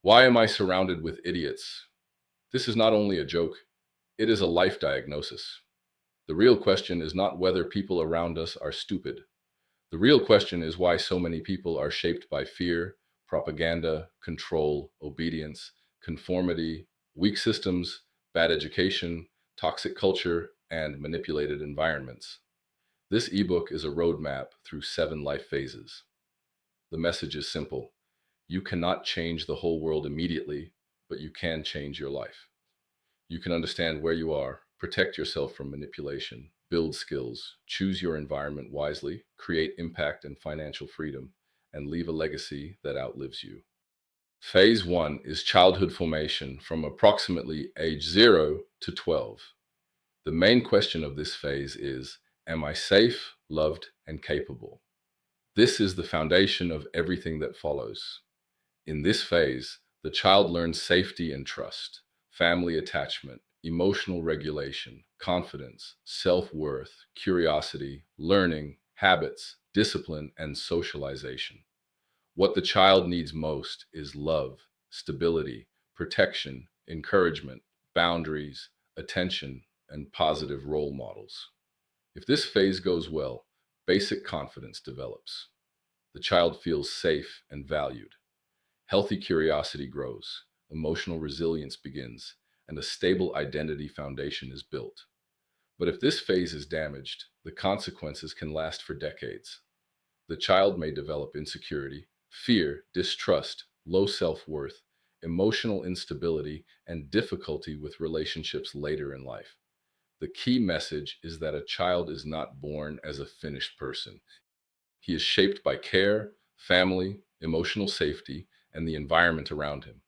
Why am I surrounded with idiots? This is not only a joke, it is a life diagnosis. The real question is not whether people around us are stupid. The real question is why so many people are shaped by fear, propaganda, control, obedience, conformity, weak systems, bad education, toxic culture, and manipulated environments. This ebook is a roadmap through 7 life phases. The message is simple. You cannot change the whole world immediately, but you can change your life. You can understand where you are, protect yourself from manipulation, build skills, choose your environment wisely, create impact and financial freedom, and leave a legacy that outlives you. Phase 1 is childhood formation from approximately age 0 to 12. The main question of this phase is, am I safe, loved, and capable? This is the foundation of everything that follows. In this phase, the child learns safety and trust, family attachment, emotional regulation, confidence, self worth, curiosity, learning, habits, discipline, and socialization. What the child needs most is love, stability, protection, encouragement, boundaries, attention, and positive role models. If this phase goes well, basic confidence develops. The child feels safe and valued. Healthy curiosity grows, emotional resilience begins, and a stable identity foundation is built. But if this phase is damaged, the consequences can last for decades. The child may develop insecurity, fear, distrust, low self worth, emotional instability, and difficulty with relationships later in life. The key message is that a child is not born as a finished person. He is shaped by care, family, emotional safety, and the environment around him.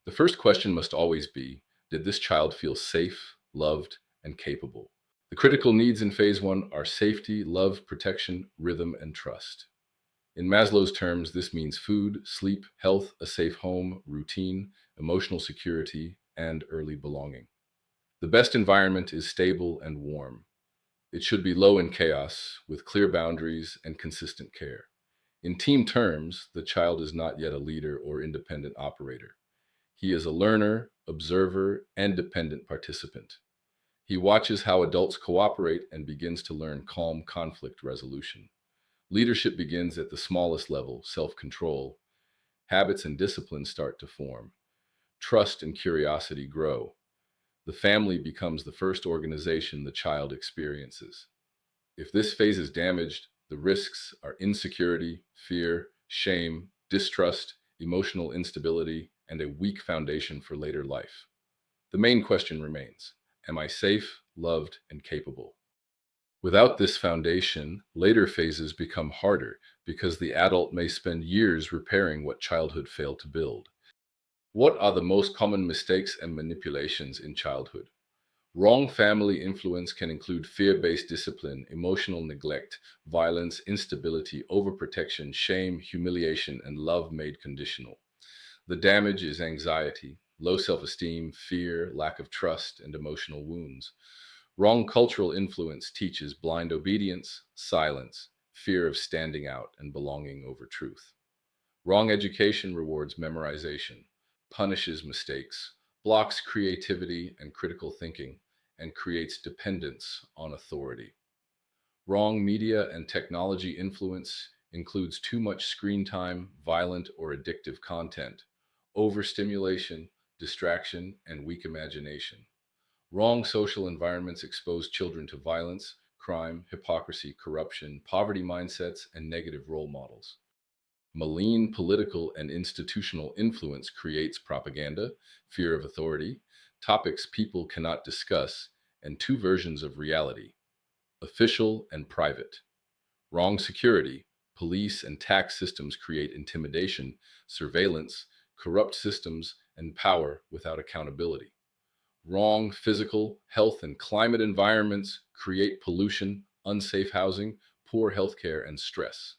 The first question must always be, did this child feel safe, loved, and capable? The critical needs in phase 1 are safety, love, protection, rhythm, and trust. In Maslow's terms, this means food, sleep, health, a safe home, routine, emotional security, and early belonging. The best environment is stable and warm. It should be low in chaos, with clear boundaries and consistent care. In team terms, the child is not yet a leader or independent operator. He is a learner, observer, and dependent participant. He watches how adults cooperate and begins to learn calm conflict resolution. Leadership begins at the smallest level, self control. Habits and discipline start to form. Trust and curiosity grow. The family becomes the first organization the child experiences. If this phase is damaged, the risks are insecurity, fear, shame, distrust, emotional instability, and a weak foundation for later life. The main question remains, am I safe, loved, and capable? Without this foundation, later phases become harder because the adult may spend years repairing what childhood failed to build. What are the most common mistakes and manipulations in childhood? Wrong family influence can include fear based discipline, emotional neglect, violence, instability, overprotection, shame, humiliation, and love made conditional. The damage is anxiety, low self esteem, fear, lack of trust, and emotional wounds. Wrong cultural influence teaches blind obedience, silence, fear of standing out, and belonging over truth. Wrong education rewards memorization, punishes mistakes, blocks creativity and critical thinking, and creates dependence on authority. Wrong media and technology influence includes too much screen time, violent or addictive content, overstimulation, distraction, and weak imagination. Wrong social environments expose children to violence, crime, hypocrisy, corruption, poverty mindsets, and negative role models. Malign political and institutional influence creates propaganda, fear of authority, topics people cannot discuss, and two versions of reality, official and private. Wrong security, police and tax systems create intimidation, surveillance, corrupt systems, and power without accountability. Wrong physical, health, and climate environments create pollution, unsafe housing, poor healthcare, and stress.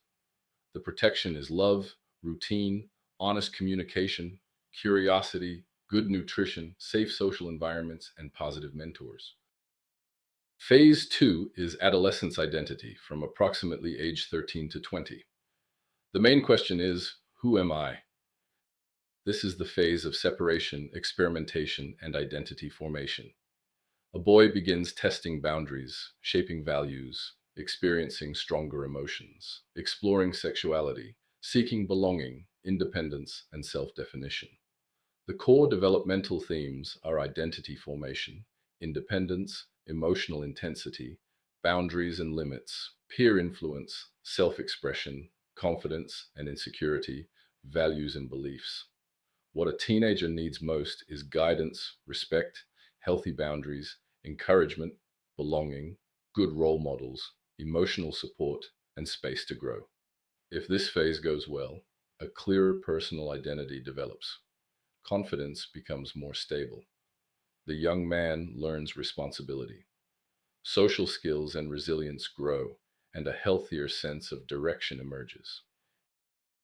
The protection is love, routine, honest communication, curiosity, good nutrition, safe social environments, and positive mentors. Phase 2 is adolescence identity from approximately age 13 to 20. The main question is, who am I? This is the phase of separation, experimentation, and identity formation. A boy begins testing boundaries, shaping values, experiencing stronger emotions, exploring sexuality, seeking belonging, independence, and self definition. The core developmental themes are identity formation, independence, emotional intensity, boundaries and limits, peer influence, self expression, confidence and insecurity, values and beliefs. What a teenager needs most is guidance, respect, healthy boundaries, encouragement, belonging, good role models, emotional support, and space to grow. If this phase goes well, a clearer personal identity develops. Confidence becomes more stable. The young man learns responsibility. Social skills and resilience grow, and a healthier sense of direction emerges.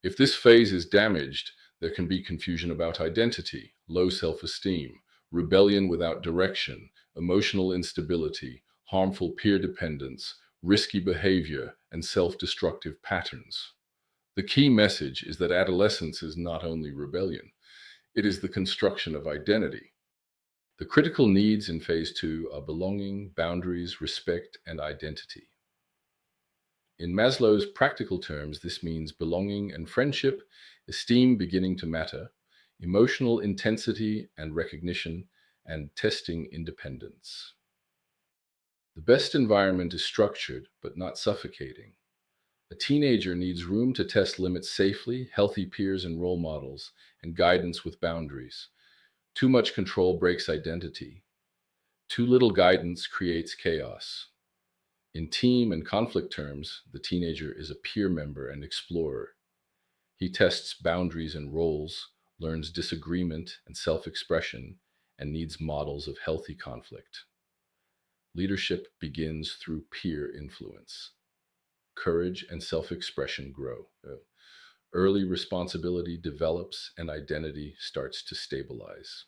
If this phase is damaged, there can be confusion about identity, low self esteem, rebellion without direction, emotional instability, harmful peer dependence, risky behavior, and self destructive patterns. The key message is that adolescence is not only rebellion, it is the construction of identity. The critical needs in phase two are belonging, boundaries, respect, and identity. In Maslow's practical terms, this means belonging and friendship, esteem beginning to matter, emotional intensity and recognition, and testing independence. The best environment is structured but not suffocating. A teenager needs room to test limits safely, healthy peers and role models, and guidance with boundaries. Too much control breaks identity. Too little guidance creates chaos. In team and conflict terms, the teenager is a peer member and explorer. He tests boundaries and roles, learns disagreement and self expression, and needs models of healthy conflict. Leadership begins through peer influence. Courage and self expression grow. Early responsibility develops and identity starts to stabilize.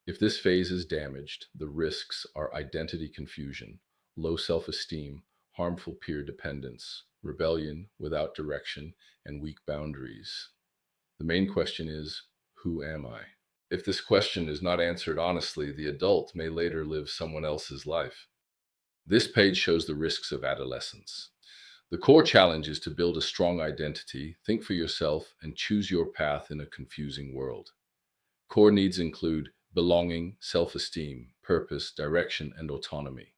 If this phase is damaged, the risks are identity confusion, low self esteem, harmful peer dependence, rebellion without direction, and weak boundaries. The main question is, who am I? If this question is not answered honestly, the adult may later live someone else's life. This page shows the risks of adolescence. The core challenge is to build a strong identity, think for yourself, and choose your path in a confusing world. Core needs include belonging, self esteem, purpose, direction, and autonomy.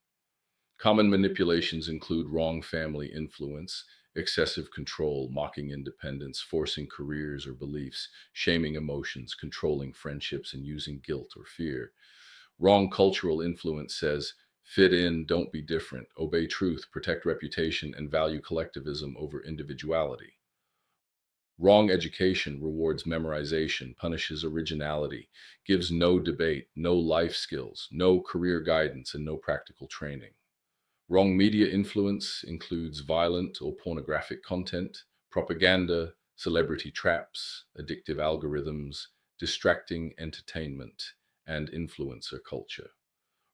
Common manipulations include wrong family influence, excessive control, mocking independence, forcing careers or beliefs, shaming emotions, controlling friendships, and using guilt or fear. Wrong cultural influence says, fit in, don't be different, obey truth, protect reputation, and value collectivism over individuality. Wrong education rewards memorization, punishes originality, gives no debate, no life skills, no career guidance, and no practical training. Wrong media influence includes violent or pornographic content, propaganda, celebrity traps, addictive algorithms, distracting entertainment, and influencer culture.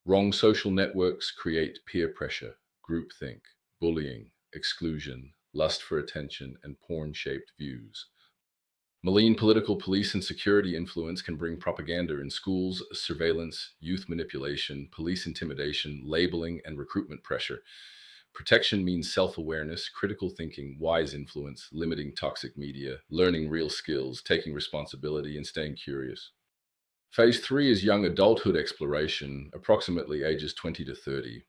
Wrong social networks create peer pressure, groupthink, bullying, exclusion, lust for attention, and porn shaped views. Malign political, police, and security influence can bring propaganda in schools, surveillance, youth manipulation, police intimidation, labeling, and recruitment pressure. Protection means self awareness, critical thinking, wise influence, limiting toxic media, learning real skills, taking responsibility, and staying curious. Phase three is young adulthood exploration, approximately ages 20 to 30.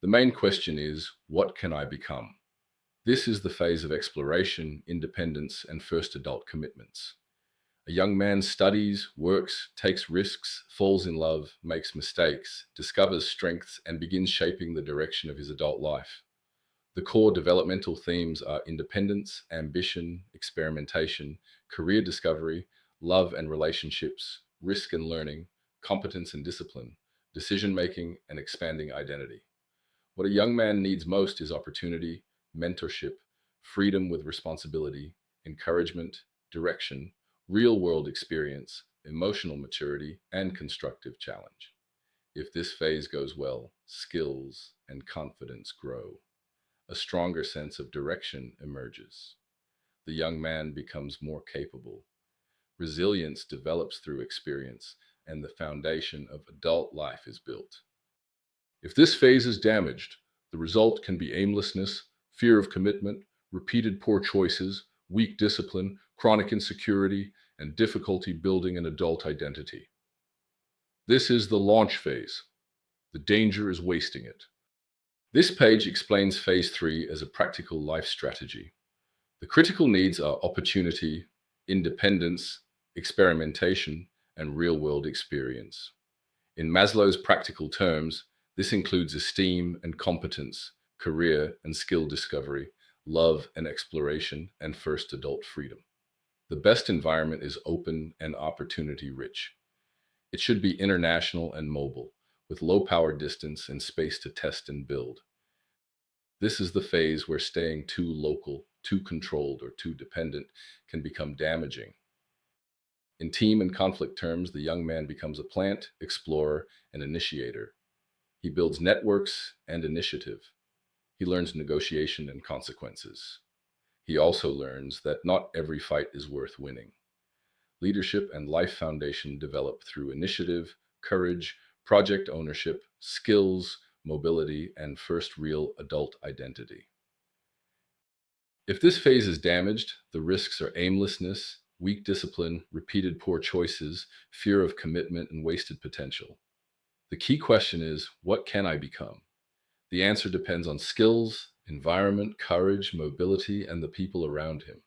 The main question is, what can I become? This is the phase of exploration, independence, and first adult commitments. A young man studies, works, takes risks, falls in love, makes mistakes, discovers strengths, and begins shaping the direction of his adult life. The core developmental themes are independence, ambition, experimentation, career discovery, love and relationships, risk and learning, competence and discipline, decision making, and expanding identity. What a young man needs most is opportunity, mentorship, freedom with responsibility, encouragement, direction, real world experience, emotional maturity, and constructive challenge. If this phase goes well, skills and confidence grow. A stronger sense of direction emerges. The young man becomes more capable. Resilience develops through experience, and the foundation of adult life is built. If this phase is damaged, the result can be aimlessness, fear of commitment, repeated poor choices, weak discipline, chronic insecurity, and difficulty building an adult identity. This is the launch phase. The danger is wasting it. This page explains phase 3 as a practical life strategy. The critical needs are opportunity, independence, experimentation, and real world experience. In Maslow's practical terms, this includes esteem and competence, career and skill discovery, love and exploration, and first adult freedom. The best environment is open and opportunity rich. It should be international and mobile, with low power distance and space to test and build. This is the phase where staying too local, too controlled, or too dependent can become damaging. In team and conflict terms, the young man becomes a plant, explorer, and initiator. He builds networks and initiative. He learns negotiation and consequences. He also learns that not every fight is worth winning. Leadership and life foundation develop through initiative, courage, project ownership, skills, mobility, and first real adult identity. If this phase is damaged, the risks are aimlessness, weak discipline, repeated poor choices, fear of commitment, and wasted potential. The key question is, what can I become? The answer depends on skills, environment, courage, mobility, and the people around him.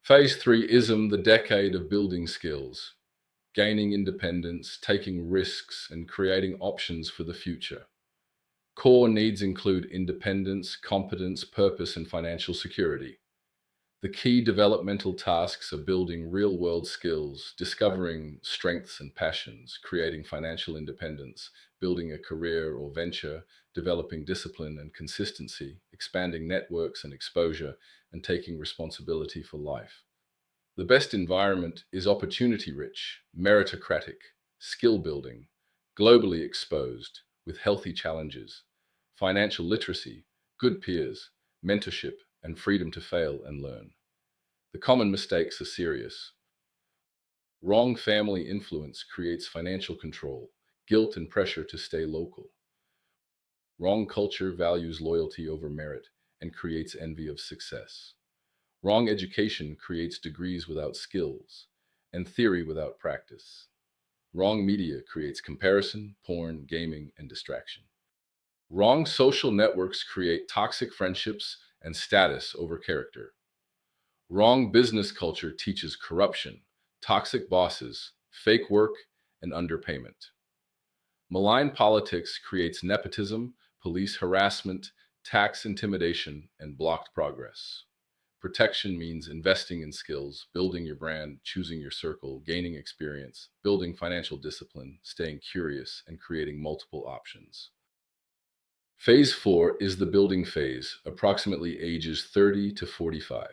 Phase 3 ism, the decade of building skills, gaining independence, taking risks, and creating options for the future. Core needs include independence, competence, purpose, and financial security. The key developmental tasks are building real world skills, discovering strengths and passions, creating financial independence, building a career or venture, developing discipline and consistency, expanding networks and exposure, and taking responsibility for life. The best environment is opportunity rich, meritocratic, skill building, globally exposed, with healthy challenges, financial literacy, good peers, mentorship, and freedom to fail and learn. The common mistakes are serious. Wrong family influence creates financial control, guilt, and pressure to stay local. Wrong culture values loyalty over merit and creates envy of success. Wrong education creates degrees without skills and theory without practice. Wrong media creates comparison, porn, gaming, and distraction. Wrong social networks create toxic friendships and status over character. Wrong business culture teaches corruption, toxic bosses, fake work, and underpayment. Malign politics creates nepotism, police harassment, tax intimidation, and blocked progress. Protection means investing in skills, building your brand, choosing your circle, gaining experience, building financial discipline, staying curious, and creating multiple options. Phase 4 is the building phase, approximately ages 30 to 45.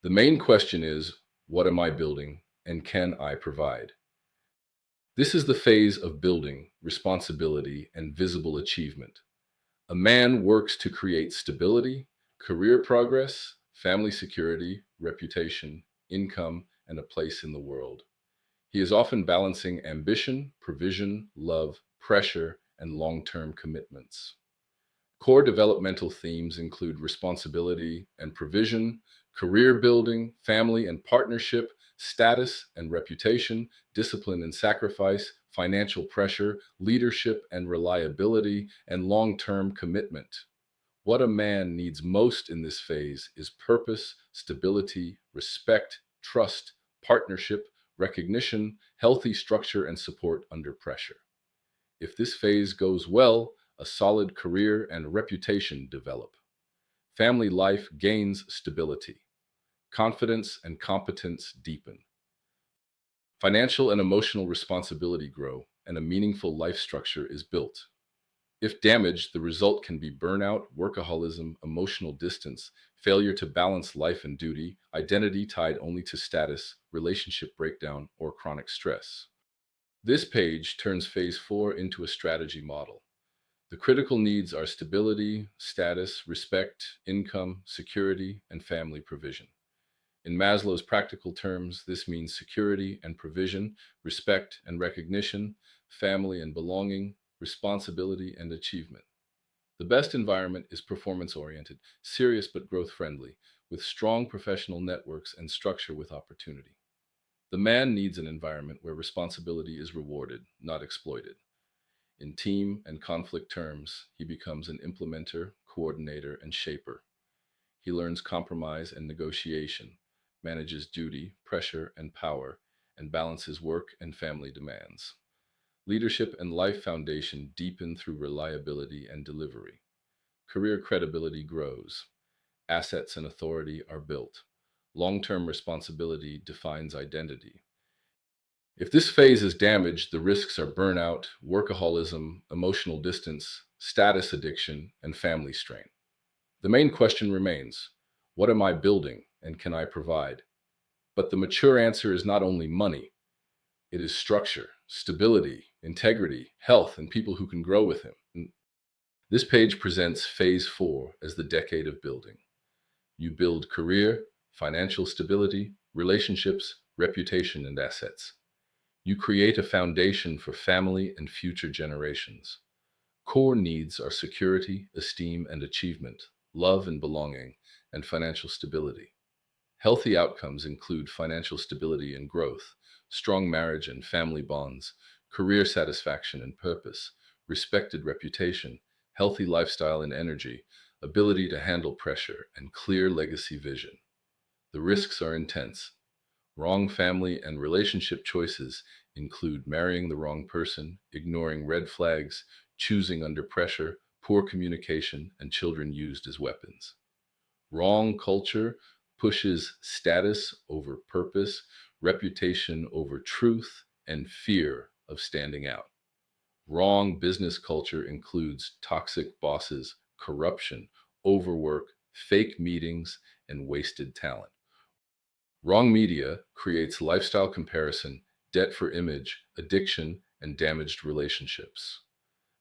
The main question is, what am I building and can I provide? This is the phase of building, responsibility, and visible achievement. A man works to create stability, career progress, family security, reputation, income, and a place in the world. He is often balancing ambition, provision, love, pressure, and long-term commitments. Core developmental themes include responsibility and provision, career building, family and partnership, status and reputation, discipline and sacrifice, financial pressure, leadership and reliability, and long term commitment. What a man needs most in this phase is purpose, stability, respect, trust, partnership, recognition, healthy structure, and support under pressure. If this phase goes well, a solid career and reputation develop. Family life gains stability. Confidence and competence deepen. Financial and emotional responsibility grow, and a meaningful life structure is built. If damaged, the result can be burnout, workaholism, emotional distance, failure to balance life and duty, identity tied only to status, relationship breakdown, or chronic stress. This page turns phase 4 into a strategy model. The critical needs are stability, status, respect, income, security, and family provision. In Maslow's practical terms, this means security and provision, respect and recognition, family and belonging, responsibility and achievement. The best environment is performance oriented, serious but growth friendly, with strong professional networks and structure with opportunity. The man needs an environment where responsibility is rewarded, not exploited. In team and conflict terms, he becomes an implementer, coordinator, and shaper. He learns compromise and negotiation, manages duty, pressure, and power, and balances work and family demands. Leadership and life foundation deepen through reliability and delivery. Career credibility grows. Assets and authority are built. Long term responsibility defines identity. If this phase is damaged, the risks are burnout, workaholism, emotional distance, status addiction, and family strain. The main question remains: what am I building and can I provide? But the mature answer is not only money, it is structure, stability, integrity, health, and people who can grow with him. This page presents phase 4 as the decade of building. You build career, financial stability, relationships, reputation, and assets. You create a foundation for family and future generations. Core needs are security, esteem, and achievement, love and belonging, and financial stability. Healthy outcomes include financial stability and growth, strong marriage and family bonds, career satisfaction and purpose, respected reputation, healthy lifestyle and energy, ability to handle pressure, and clear legacy vision. The risks are intense. Wrong family and relationship choices include marrying the wrong person, ignoring red flags, choosing under pressure, poor communication, and children used as weapons. Wrong culture pushes status over purpose, reputation over truth, and fear of standing out. Wrong business culture includes toxic bosses, corruption, overwork, fake meetings, and wasted talent. Wrong media creates lifestyle comparison, debt for image, addiction, and damaged relationships.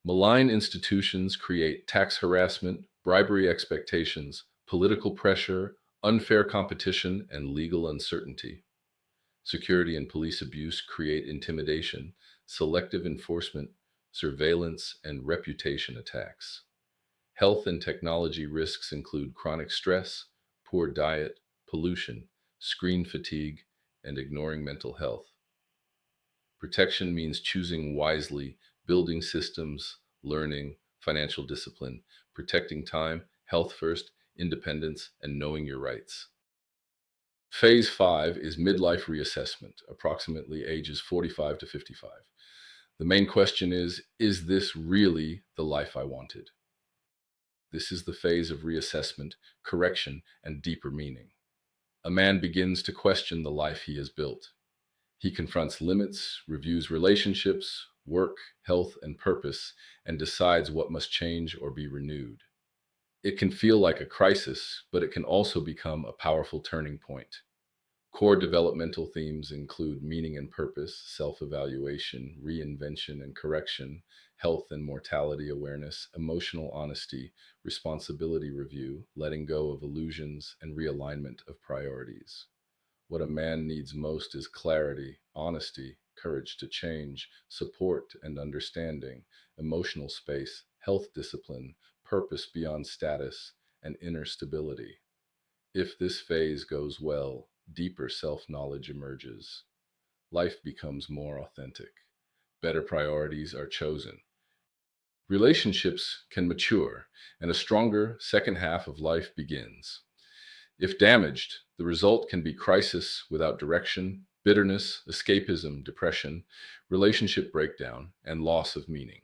Malign institutions create tax harassment, bribery expectations, political pressure, unfair competition, and legal uncertainty. Security and police abuse create intimidation, selective enforcement, surveillance, and reputation attacks. Health and technology risks include chronic stress, poor diet, pollution, screen fatigue, and ignoring mental health. Protection means choosing wisely, building systems, learning, financial discipline, protecting time, health first, independence, and knowing your rights. Phase 5 is midlife reassessment, approximately ages 45 to 55. The main question is this really the life I wanted? This is the phase of reassessment, correction, and deeper meaning. A man begins to question the life he has built. He confronts limits, reviews relationships, work, health, and purpose, and decides what must change or be renewed. It can feel like a crisis, but it can also become a powerful turning point. Core developmental themes include meaning and purpose, self evaluation, reinvention and correction, health and mortality awareness, emotional honesty, responsibility review, letting go of illusions, and realignment of priorities. What a man needs most is clarity, honesty, courage to change, support and understanding, emotional space, health discipline, purpose beyond status, and inner stability. If this phase goes well, deeper self knowledge emerges. Life becomes more authentic. Better priorities are chosen. Relationships can mature, and a stronger second half of life begins. If damaged, the result can be crisis without direction, bitterness, escapism, depression, relationship breakdown, and loss of meaning.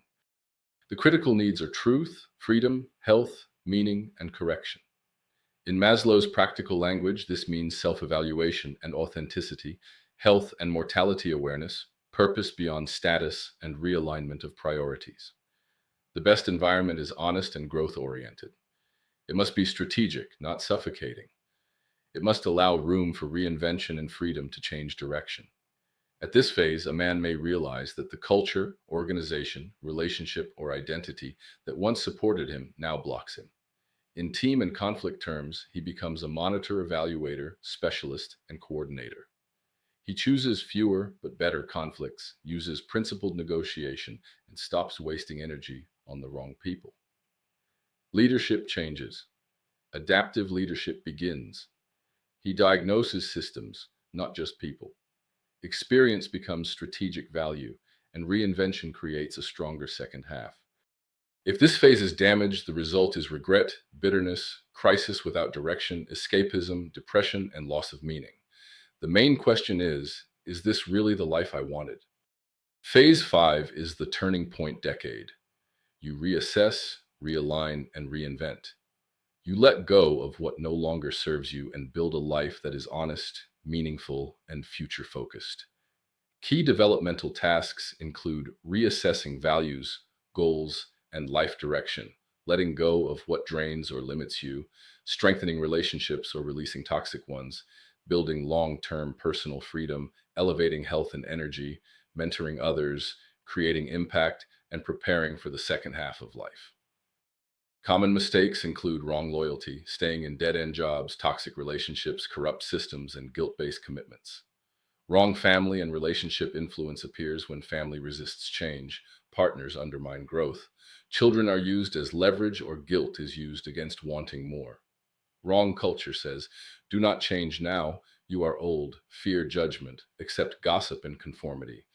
The critical needs are truth, freedom, health, meaning, and correction. In Maslow's practical language, this means self evaluation and authenticity, health and mortality awareness, purpose beyond status, and realignment of priorities. The best environment is honest and growth oriented. It must be strategic, not suffocating. It must allow room for reinvention and freedom to change direction. At this phase, a man may realize that the culture, organization, relationship, or identity that once supported him now blocks him. In team and conflict terms, he becomes a monitor, evaluator, specialist, and coordinator. He chooses fewer but better conflicts, uses principled negotiation, and stops wasting energy on the wrong people. Leadership changes. Adaptive leadership begins. He diagnoses systems, not just people. Experience becomes strategic value, and reinvention creates a stronger second half. If this phase is damaged, the result is regret, bitterness, crisis without direction, escapism, depression, and loss of meaning. The main question is this really the life I wanted? Phase 5 is the turning point decade. You reassess, realign, and reinvent. You let go of what no longer serves you and build a life that is honest, meaningful, and future focused. Key developmental tasks include reassessing values, goals, and life direction, letting go of what drains or limits you, strengthening relationships or releasing toxic ones, building long term personal freedom, elevating health and energy, mentoring others, creating impact, and preparing for the second half of life. Common mistakes include wrong loyalty, staying in dead end jobs, toxic relationships, corrupt systems, and guilt based commitments. Wrong family and relationship influence appears when family resists change, partners undermine growth, children are used as leverage, or guilt is used against wanting more. Wrong culture says, do not change now, you are old, fear judgment, accept gossip and conformity.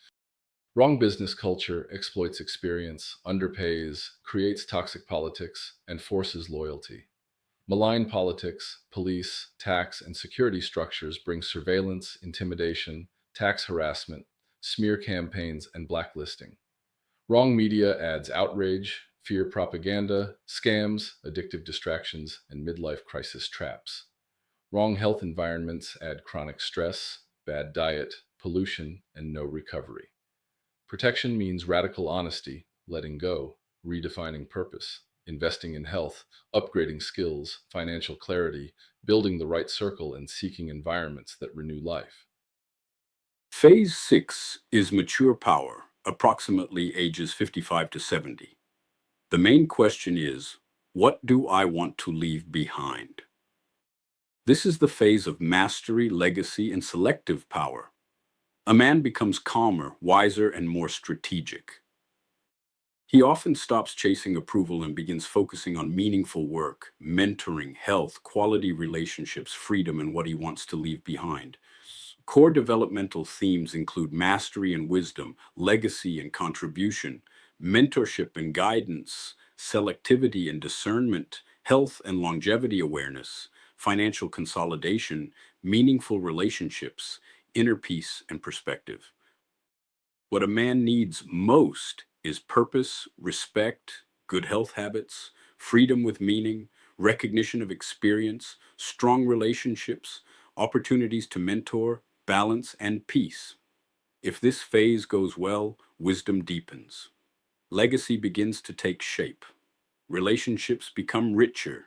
Wrong business culture exploits experience, underpays, creates toxic politics, and forces loyalty. Malign politics, police, tax, and security structures bring surveillance, intimidation, tax harassment, smear campaigns, and blacklisting. Wrong media adds outrage, fear propaganda, scams, addictive distractions, and midlife crisis traps. Wrong health environments add chronic stress, bad diet, pollution, and no recovery. Protection means radical honesty, letting go, redefining purpose, investing in health, upgrading skills, financial clarity, building the right circle, and seeking environments that renew life. Phase 6 is mature power, approximately ages 55 to 70. The main question is, what do I want to leave behind? This is the phase of mastery, legacy, and selective power. A man becomes calmer, wiser, and more strategic. He often stops chasing approval and begins focusing on meaningful work, mentoring, health, quality relationships, freedom, and what he wants to leave behind. Core developmental themes include mastery and wisdom, legacy and contribution, mentorship and guidance, selectivity and discernment, health and longevity awareness, financial consolidation, meaningful relationships, inner peace and perspective. What a man needs most is purpose, respect, good health habits, freedom with meaning, recognition of experience, strong relationships, opportunities to mentor, balance, and peace. If this phase goes well, wisdom deepens. Legacy begins to take shape. Relationships become richer.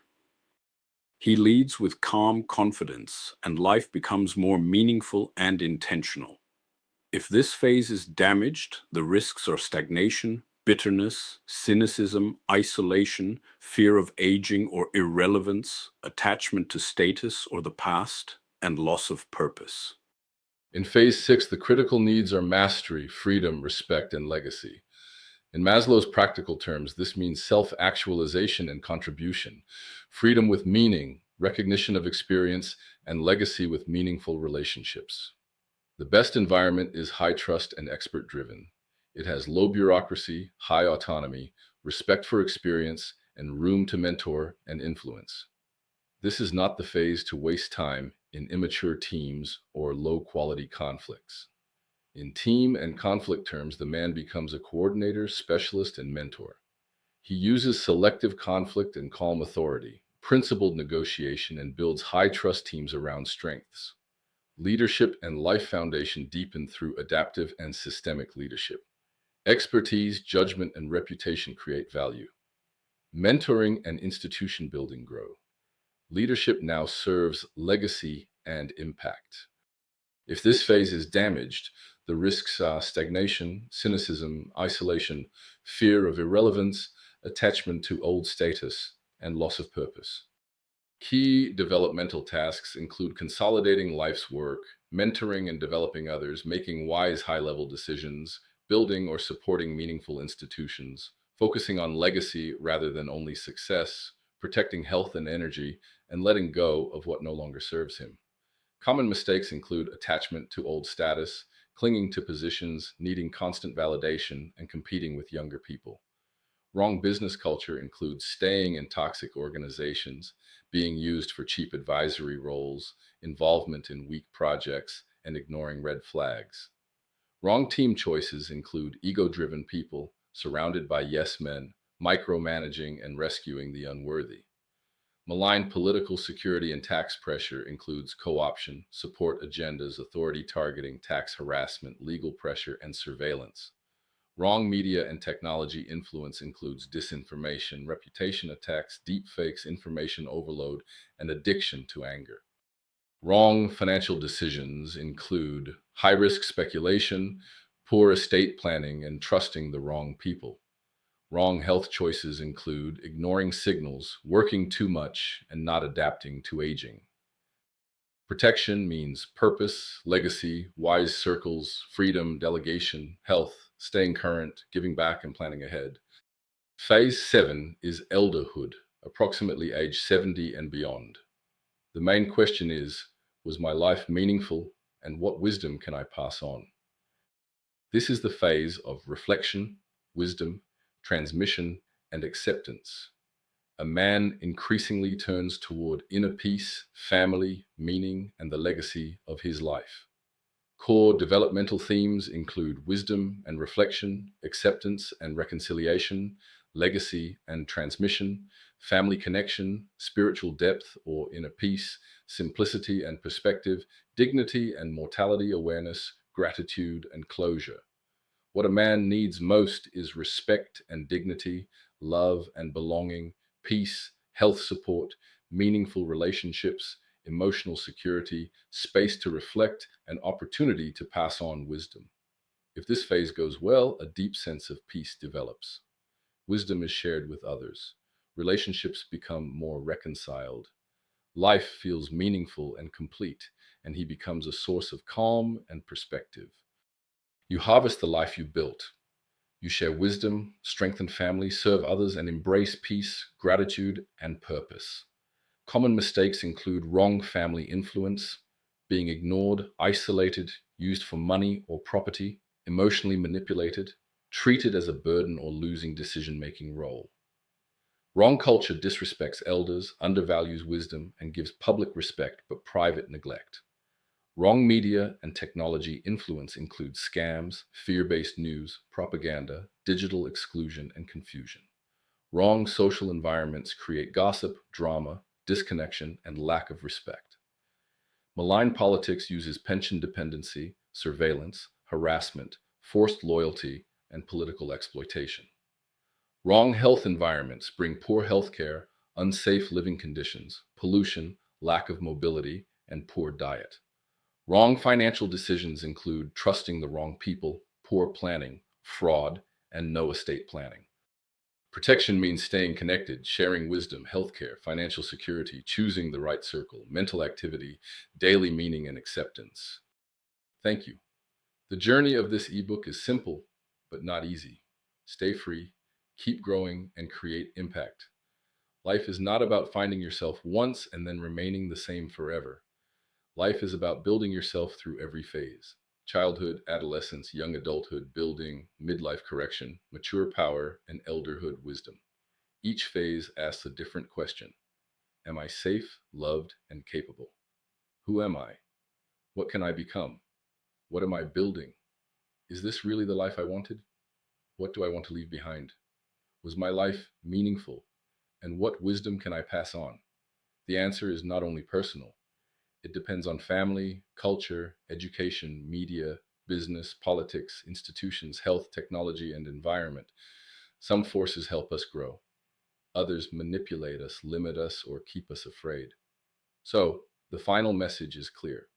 He leads with calm confidence, and life becomes more meaningful and intentional. If this phase is damaged, the risks are stagnation, bitterness, cynicism, isolation, fear of aging or irrelevance, attachment to status or the past, and loss of purpose. In phase 6, the critical needs are mastery, freedom, respect, and legacy. In Maslow's practical terms, this means self actualization and contribution, freedom with meaning, recognition of experience, and legacy with meaningful relationships. The best environment is high trust and expert driven. It has low bureaucracy, high autonomy, respect for experience, and room to mentor and influence. This is not the phase to waste time in immature teams or low quality conflicts. In team and conflict terms, the man becomes a coordinator, specialist, and mentor. He uses selective conflict and calm authority, principled negotiation, and builds high trust teams around strengths. Leadership and life foundation deepen through adaptive and systemic leadership. Expertise, judgment, and reputation create value. Mentoring and institution building grow. Leadership now serves legacy and impact. If this phase is damaged, the risks are stagnation, cynicism, isolation, fear of irrelevance, attachment to old status, and loss of purpose. Key developmental tasks include consolidating life's work, mentoring and developing others, making wise high level decisions, building or supporting meaningful institutions, focusing on legacy rather than only success, protecting health and energy, and letting go of what no longer serves him. Common mistakes include attachment to old status, clinging to positions, needing constant validation, and competing with younger people. Wrong business culture includes staying in toxic organizations, being used for cheap advisory roles, involvement in weak projects, and ignoring red flags. Wrong team choices include ego driven people surrounded by yes men, micromanaging and rescuing the unworthy. Malign political security and tax pressure includes co option, support agendas, authority targeting, tax harassment, legal pressure, and surveillance. Wrong media and technology influence includes disinformation, reputation attacks, deepfakes, information overload, and addiction to anger. Wrong financial decisions include high risk speculation, poor estate planning, and trusting the wrong people. Wrong health choices include ignoring signals, working too much, and not adapting to aging. Protection means purpose, legacy, wise circles, freedom, delegation, health, staying current, giving back, and planning ahead. Phase 7 is elderhood, approximately age 70 and beyond. The main question is, was my life meaningful, and what wisdom can I pass on? This is the phase of reflection, wisdom, transmission, and acceptance. A man increasingly turns toward inner peace, family, meaning, and the legacy of his life. Core developmental themes include wisdom and reflection, acceptance and reconciliation, legacy and transmission, family connection, spiritual depth or inner peace, simplicity and perspective, dignity and mortality awareness, gratitude and closure. What a man needs most is respect and dignity, love and belonging, peace, health support, meaningful relationships, emotional security, space to reflect, and opportunity to pass on wisdom. If this phase goes well, a deep sense of peace develops. Wisdom is shared with others. Relationships become more reconciled. Life feels meaningful and complete, and he becomes a source of calm and perspective. You harvest the life you built. You share wisdom, strengthen family, serve others, and embrace peace, gratitude, and purpose. Common mistakes include wrong family influence, being ignored, isolated, used for money or property, emotionally manipulated, treated as a burden, or losing decision making role. Wrong culture disrespects elders, undervalues wisdom, and gives public respect but private neglect. Wrong media and technology influence includes scams, fear based news, propaganda, digital exclusion, and confusion. Wrong social environments create gossip, drama, disconnection, and lack of respect. Malign politics uses pension dependency, surveillance, harassment, forced loyalty, and political exploitation. Wrong health environments bring poor health care, unsafe living conditions, pollution, lack of mobility, and poor diet. Wrong financial decisions include trusting the wrong people, poor planning, fraud, and no estate planning. Protection means staying connected, sharing wisdom, healthcare, financial security, choosing the right circle, mental activity, daily meaning, and acceptance. Thank you. The journey of this ebook is simple, but not easy. Stay free, keep growing, and create impact. Life is not about finding yourself once and then remaining the same forever. Life is about building yourself through every phase: childhood, adolescence, young adulthood, building, midlife correction, mature power, and elderhood wisdom. Each phase asks a different question: am I safe, loved, and capable? Who am I? What can I become? What am I building? Is this really the life I wanted? What do I want to leave behind? Was my life meaningful? And what wisdom can I pass on? The answer is not only personal, it depends on family, culture, education, media, business, politics, institutions, health, technology, and environment. Some forces help us grow. Others manipulate us, limit us, or keep us afraid. So, the final message is clear: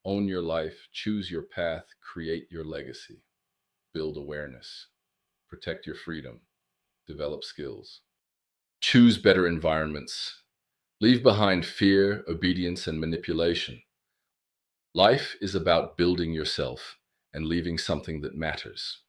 own your life, choose your path, create your legacy, build awareness, protect your freedom, develop skills. Choose better environments. Leave behind fear, obedience, and manipulation. Life is about building yourself and leaving something that matters.